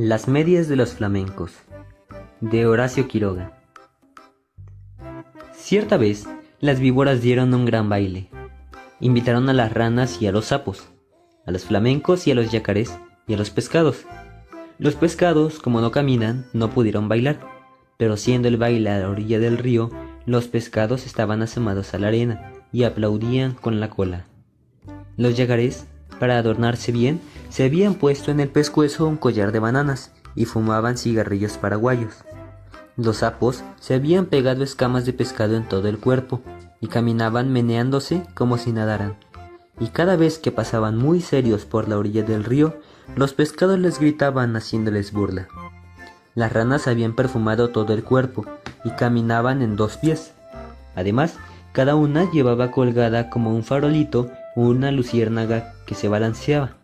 Las medias de los flamencos, de Horacio Quiroga. Cierta vez, las víboras dieron un gran baile. Invitaron a las ranas y a los sapos, a los flamencos y a los yacarés y a los pescados. Los pescados, como no caminan, no pudieron bailar, pero siendo el baile a la orilla del río, los pescados estaban asomados a la arena y aplaudían con la cola. Los yacarés, para adornarse bien, se habían puesto en el pescuezo un collar de bananas y fumaban cigarrillos paraguayos. Los sapos se habían pegado escamas de pescado en todo el cuerpo y caminaban meneándose como si nadaran. Y cada vez que pasaban muy serios por la orilla del río, los pescados les gritaban haciéndoles burla. Las ranas habían perfumado todo el cuerpo y caminaban en 2 pies. Además, cada una llevaba colgada como un farolito una luciérnaga que se balanceaba.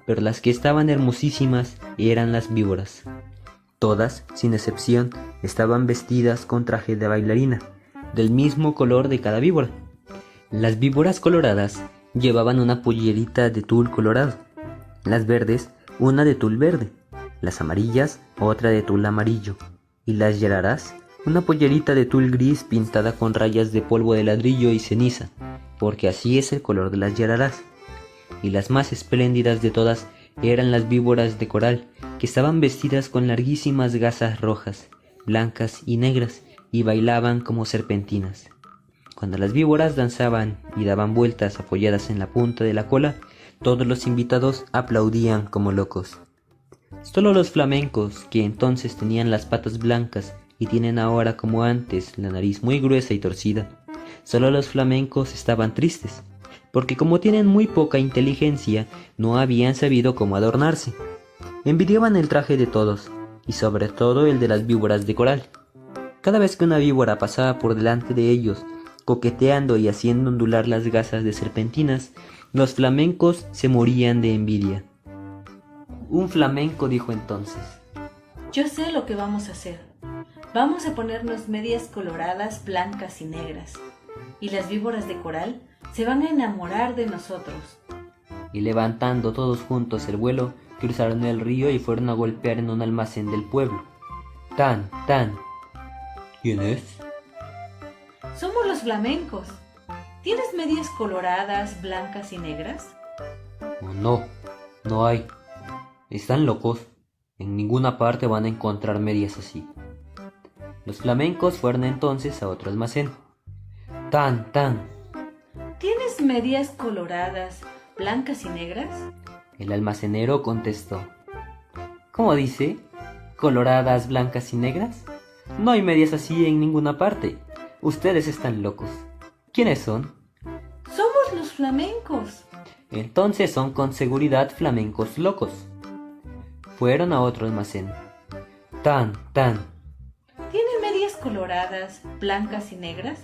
Pero las que estaban hermosísimas eran las víboras. Todas, sin excepción, estaban vestidas con traje de bailarina, del mismo color de cada víbora. Las víboras coloradas llevaban una pollerita de tul colorado, las verdes una de tul verde, las amarillas otra de tul amarillo, y las yararás una pollerita de tul gris pintada con rayas de polvo de ladrillo y ceniza, porque así es el color de las yararás. Y las más espléndidas de todas eran las víboras de coral, que estaban vestidas con larguísimas gasas rojas, blancas y negras, y bailaban como serpentinas. Cuando las víboras danzaban y daban vueltas apoyadas en la punta de la cola, todos los invitados aplaudían como locos. Solo los flamencos, que entonces tenían las patas blancas y tienen ahora como antes la nariz muy gruesa y torcida, solo los flamencos estaban tristes, porque como tienen muy poca inteligencia, no habían sabido cómo adornarse. Envidiaban el traje de todos, y sobre todo el de las víboras de coral. Cada vez que una víbora pasaba por delante de ellos, coqueteando y haciendo ondular las gasas de serpentinas, los flamencos se morían de envidia. Un flamenco dijo entonces: Yo sé lo que vamos a hacer. Vamos a ponernos medias coloradas, blancas y negras, y las víboras de coral se van a enamorar de nosotros. Y levantando todos juntos el vuelo, cruzaron el río y fueron a golpear en un almacén del pueblo. ¡Tan, tan! ¿Quién es? Somos los flamencos. ¿Tienes medias coloradas, blancas y negras? Oh, no, no hay. Están locos. En ninguna parte van a encontrar medias así. Los flamencos fueron entonces a otro almacén. ¡Tan, tan! ¿Tienes medias coloradas, blancas y negras? El almacenero contestó: ¿Cómo dice? ¿Coloradas, blancas y negras? No hay medias así en ninguna parte. Ustedes están locos. ¿Quiénes son? Somos los flamencos. Entonces son con seguridad flamencos locos. Fueron a otro almacén. ¡Tan, tan! ¿Tiene medias coloradas, blancas y negras?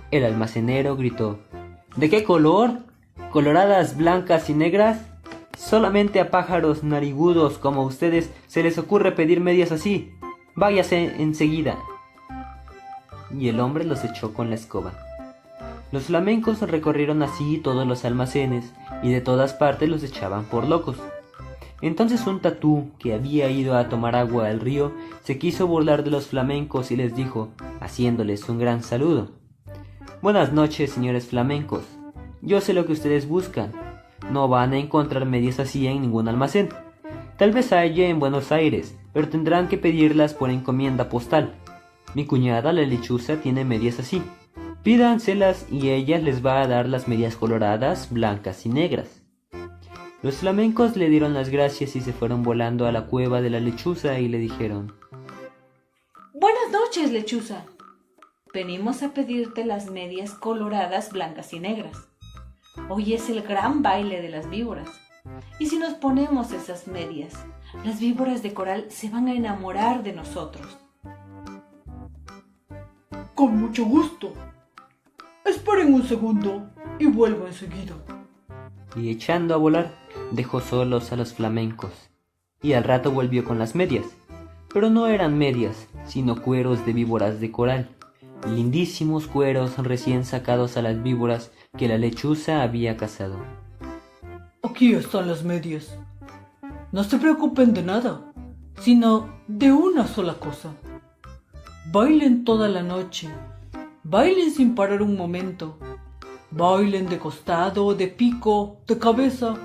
El almacenero gritó: ¿De qué color? ¿Coloradas, blancas y negras? Solamente a pájaros narigudos como ustedes se les ocurre pedir medias así. Váyase enseguida. Y el hombre los echó con la escoba. Los flamencos recorrieron así todos los almacenes y de todas partes los echaban por locos. Entonces un tatú, que había ido a tomar agua al río, se quiso burlar de los flamencos y les dijo, haciéndoles un gran saludo: Buenas noches, señores flamencos. Yo sé lo que ustedes buscan. No van a encontrar medias así en ningún almacén. Tal vez haya en Buenos Aires, pero tendrán que pedirlas por encomienda postal. Mi cuñada, la lechuza, tiene medias así. Pídanselas y ella les va a dar las medias coloradas, blancas y negras. Los flamencos le dieron las gracias y se fueron volando a la cueva de la lechuza y le dijeron: Buenas noches, lechuza. Venimos a pedirte las medias coloradas, blancas y negras. Hoy es el gran baile de las víboras. Y si nos ponemos esas medias, las víboras de coral se van a enamorar de nosotros. Con mucho gusto. Esperen un segundo y vuelvo enseguida. Y echando a volar, dejó solos a los flamencos. Y al rato volvió con las medias. Pero no eran medias, sino cueros de víboras de coral. Lindísimos cueros recién sacados a las víboras que la lechuza había cazado. Aquí están las medias. No se preocupen de nada. sino de una sola cosa. Bailen toda la noche, bailen sin parar un momento, bailen de costado, de pico, de cabeza,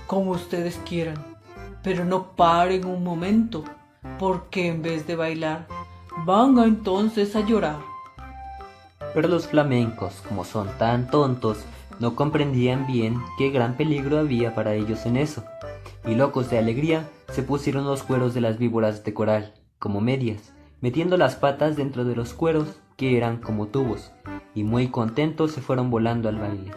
como ustedes quieran, pero no paren un momento, porque en vez de bailar, van entonces a llorar. Pero los flamencos, como son tan tontos, no comprendían bien qué gran peligro había para ellos en eso, y locos de alegría se pusieron los cueros de las víboras de coral, como medias, metiendo las patas dentro de los cueros, que eran como tubos, y muy contentos se fueron volando al baile.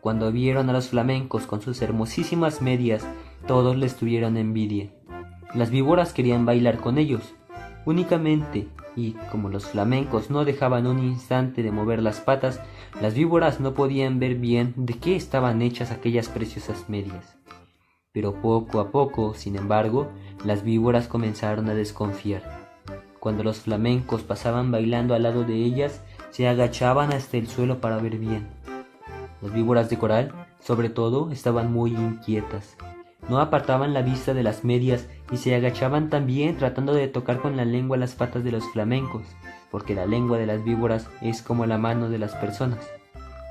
Cuando vieron a los flamencos con sus hermosísimas medias, todos les tuvieron envidia. Las víboras querían bailar con ellos, únicamente, y como los flamencos no dejaban un instante de mover las patas, las víboras no podían ver bien de qué estaban hechas aquellas preciosas medias. Pero poco a poco, sin embargo, las víboras comenzaron a desconfiar. Cuando los flamencos pasaban bailando al lado de ellas, se agachaban hasta el suelo para ver bien. Las víboras de coral, sobre todo, estaban muy inquietas. No apartaban la vista de las medias y se agachaban también tratando de tocar con la lengua las patas de los flamencos, porque la lengua de las víboras es como la mano de las personas.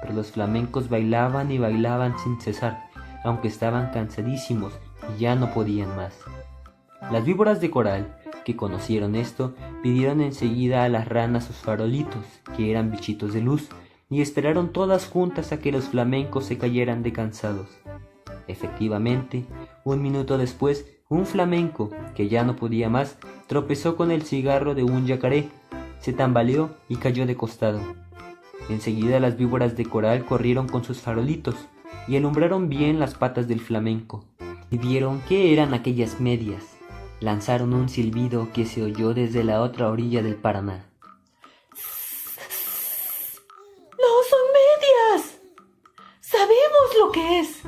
Pero los flamencos bailaban y bailaban sin cesar, aunque estaban cansadísimos y ya no podían más. Las víboras de coral, que conocieron esto, pidieron enseguida a las ranas sus farolitos, que eran bichitos de luz, y esperaron todas juntas a que los flamencos se cayeran de cansados. Efectivamente, un minuto después, un flamenco, que ya no podía más, tropezó con el cigarro de un yacaré, se tambaleó y cayó de costado. Enseguida las víboras de coral corrieron con sus farolitos y alumbraron bien las patas del flamenco, y vieron qué eran aquellas medias. Lanzaron un silbido que se oyó desde la otra orilla del Paraná. ¡No son medias! ¡Sabemos lo que es!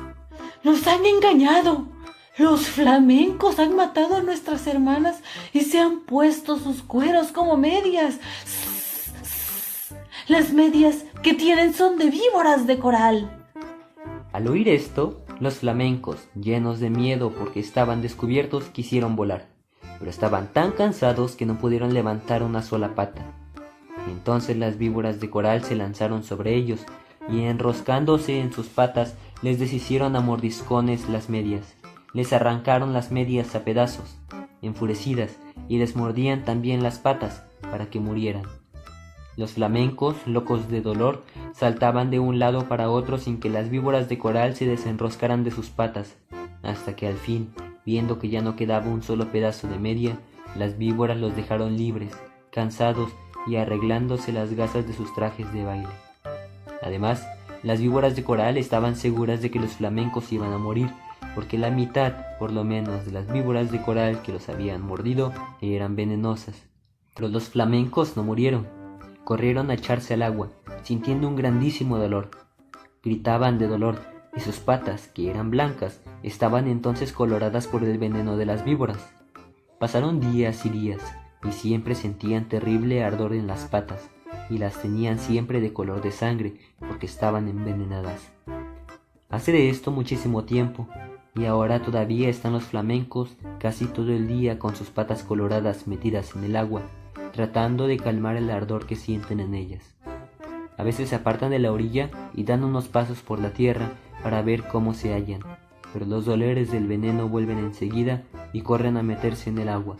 ¡Nos han engañado! Los flamencos han matado a nuestras hermanas y se han puesto sus cueros como medias. Las medias que tienen son de víboras de coral. Al oír esto, los flamencos, llenos de miedo porque estaban descubiertos, quisieron volar, pero estaban tan cansados que no pudieron levantar una sola pata. Entonces las víboras de coral se lanzaron sobre ellos y, enroscándose en sus patas, les deshicieron a mordiscones las medias. Les arrancaron las medias a pedazos, enfurecidas, y les mordían también las patas para que murieran. Los flamencos, locos de dolor, saltaban de un lado para otro sin que las víboras de coral se desenroscaran de sus patas, hasta que al fin, viendo que ya no quedaba un solo pedazo de media, las víboras los dejaron libres, cansados y arreglándose las gasas de sus trajes de baile. Además, las víboras de coral estaban seguras de que los flamencos iban a morir, porque la mitad, por lo menos, de las víboras de coral que los habían mordido eran venenosas. Pero los flamencos no murieron. Corrieron a echarse al agua, sintiendo un grandísimo dolor. Gritaban de dolor, y sus patas, que eran blancas, estaban entonces coloradas por el veneno de las víboras. Pasaron días y días, y siempre sentían terrible ardor en las patas, y las tenían siempre de color de sangre, porque estaban envenenadas. Hace de esto muchísimo tiempo, y ahora todavía están los flamencos casi todo el día con sus patas coloradas metidas en el agua, tratando de calmar el ardor que sienten en ellas. A veces se apartan de la orilla y dan unos pasos por la tierra para ver cómo se hallan, pero los dolores del veneno vuelven enseguida y corren a meterse en el agua.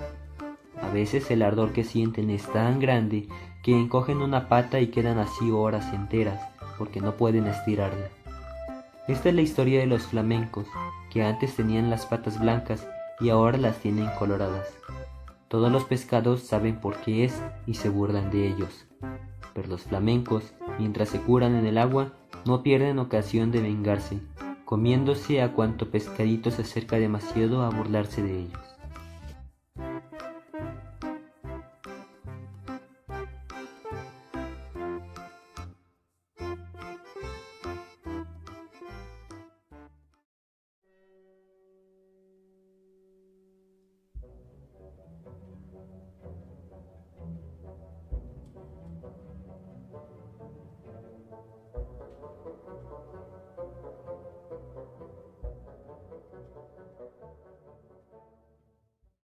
A veces el ardor que sienten es tan grande que encogen una pata y quedan así horas enteras, porque no pueden estirarla. Esta es la historia de los flamencos, que antes tenían las patas blancas y ahora las tienen coloradas. Todos los pescados saben por qué es y se burlan de ellos, pero los flamencos, mientras se curan en el agua, no pierden ocasión de vengarse, comiéndose a cuanto pescadito se acerca demasiado a burlarse de ellos.